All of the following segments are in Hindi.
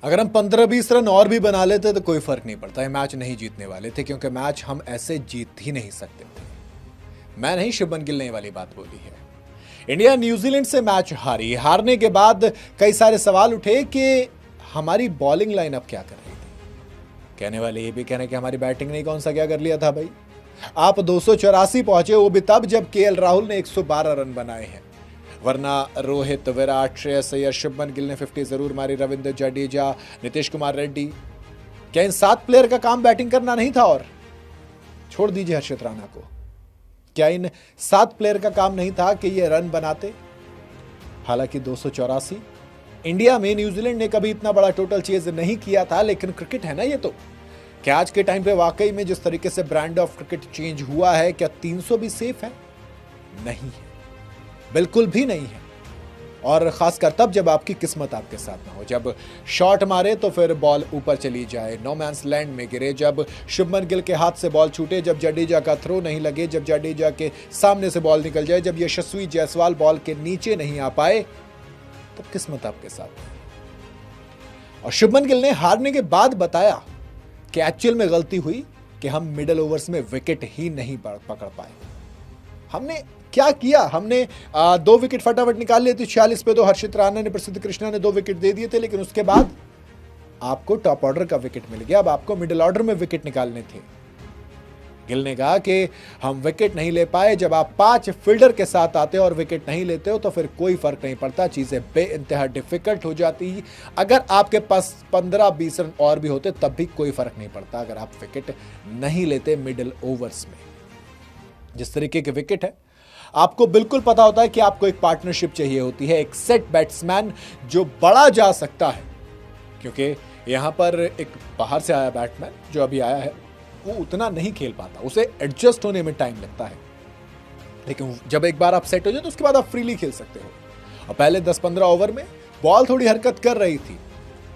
अगर हम 15-20 रन और भी बना लेते तो कोई फर्क नहीं पड़ता, ये मैच नहीं जीतने वाले थे, क्योंकि मैच हम ऐसे जीत ही नहीं सकते थे। मैं नहीं, शुभमन गिल ने ये वाली बात बोली है। इंडिया न्यूजीलैंड से मैच हारी। हारने के बाद कई सारे सवाल उठे कि हमारी बॉलिंग लाइनअप क्या कर रही थी। कहने वाले ये भी कह रहे हैं कि हमारी बैटिंग ने कौन सा क्या कर लिया था भाई। आप 284 पहुंचे, वो भी तब जब केएल राहुल ने 112 रन बनाए हैं, वरना रोहित, विराट, श्रेयस अय्यर, शुभमन गिल ने 50 जरूर मारी, रविंद्र जडेजा, नीतीश कुमार रेड्डी। क्या इन 7 प्लेयर का काम बैटिंग करना नहीं था? और छोड़ दीजिए हर्षित राणा को, क्या इन 7 प्लेयर का काम नहीं था कि ये रन बनाते? हालांकि 284 इंडिया में न्यूजीलैंड ने कभी इतना बड़ा टोटल चेज नहीं किया था, लेकिन क्रिकेट है ना ये तो। क्या आज के टाइम पे वाकई में जिस तरीके से ब्रांड ऑफ क्रिकेट चेंज हुआ है, क्या 300 भी सेफ है? नहीं है, बिल्कुल भी नहीं है। और खासकर तब जब आपकी किस्मत आपके साथ ना हो, जब शॉट मारे तो फिर बॉल ऊपर चली जाए, नो मैंस लैंड में गिरे, जब शुभमन गिल के हाथ से बॉल छूटे, जब जडेजा का थ्रो नहीं लगे, जब जडेजा के सामने से बॉल निकल जाए, जब यशस्वी जायसवाल बॉल के नीचे नहीं आ पाए, तब किस्मत आपके साथ है। और शुभमन गिल ने हारने के बाद बताया कि एक्चुअल में गलती हुई कि हम मिडिल ओवर्स में विकेट ही नहीं पकड़ पाए। हमने क्या किया? हमने 2 विकेट फटाफट निकाल लिए थे 46 पे, तो हर्षित राणा ने, प्रसिद्ध कृष्णा ने 2 विकेट दे दिए थे, लेकिन उसके बाद आपको टॉप ऑर्डर का विकेट मिल गया, अब आपको मिडिल ऑर्डर में विकेट निकालने थे। गिल ने कहा कि हम विकेट नहीं ले पाए। जब आप 5 फील्डर के साथ आते हो और विकेट नहीं लेते हो तो फिर कोई फर्क नहीं पड़ता, चीजें बेइंतहा डिफिकल्ट हो जाती। अगर आपके पास 15-20 रन और भी होते तब भी कोई फर्क नहीं पड़ता, अगर आप विकेट नहीं लेते मिडिल ओवर्स में। जिस तरीके के विकेट है, आपको बिल्कुल पता होता है कि आपको एक पार्टनरशिप चाहिए होती है, एक सेट बैट्समैन जो बड़ा जा सकता है, क्योंकि यहां पर एक बाहर से आया बैट्समैन जो अभी आया है वो उतना नहीं खेल पाता, उसे एडजस्ट होने में टाइम लगता है। लेकिन जब एक बार आप सेट हो जाए तो उसके बाद आप फ्रीली खेल सकते हो। और पहले 10-15 ओवर में बॉल थोड़ी हरकत कर रही थी,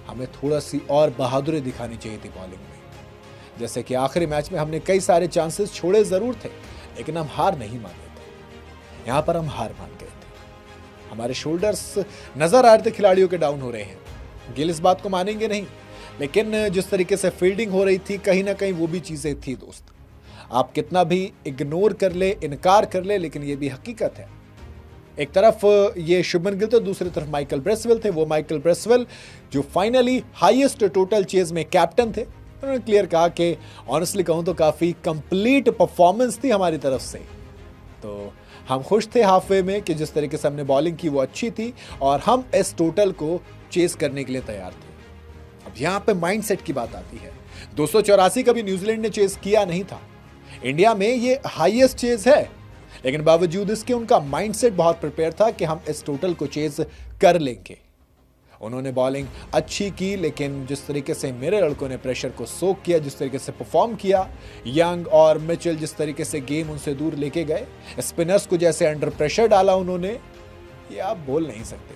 हमें थोड़ा सी और बहादुरी दिखानी चाहिए थी बॉलिंग में। जैसे कि आखिरी मैच में हमने कई सारे चांसेस छोड़े जरूर थे, लेकिन हम हार नहीं माने थे। यहां पर हम हार मान गए थे। हमारे शोल्डर्स नजर आ रहे थे खिलाड़ियों के डाउन हो रहे हैं। गिल इस बात को मानेंगे नहीं, लेकिन जिस तरीके से फील्डिंग हो रही थी, कहीं ना कहीं वो भी चीजें थी दोस्त। आप कितना भी इग्नोर कर ले, इनकार कर ले, लेकिन ये भी हकीकत है। एक तरफ ये शुभमन गिल थे, दूसरी तरफ माइकल ब्रेसवेल थे। वो माइकल ब्रेसवेल जो फाइनली हाईएस्ट टोटल चेज में कैप्टन थे, उन्होंने क्लियर कहा कि ऑनेस्टली कहूं तो काफी कंप्लीट परफॉर्मेंस थी हमारी तरफ से। तो हम खुश थे हाफ वे में कि जिस तरीके से हमने बॉलिंग की वो अच्छी थी और हम इस टोटल को चेस करने के लिए तैयार थे। अब यहां पे माइंडसेट की बात आती है। 284 का भी न्यूजीलैंड ने चेस किया नहीं था। इंडिया में ये हाईएस्ट चेस है, लेकिन बावजूद इसके उनका माइंडसेट बहुत प्रिपेयर था कि हम इस टोटल को चेस कर लेंगे। उन्होंने बॉलिंग अच्छी की, लेकिन जिस तरीके से मेरे लड़कों ने प्रेशर को सोक किया, जिस तरीके से परफॉर्म किया, यंग और मिचेल जिस तरीके से गेम उनसे दूर लेके गए, स्पिनर्स को जैसे अंडर प्रेशर डाला उन्होंने, ये आप बोल नहीं सकते।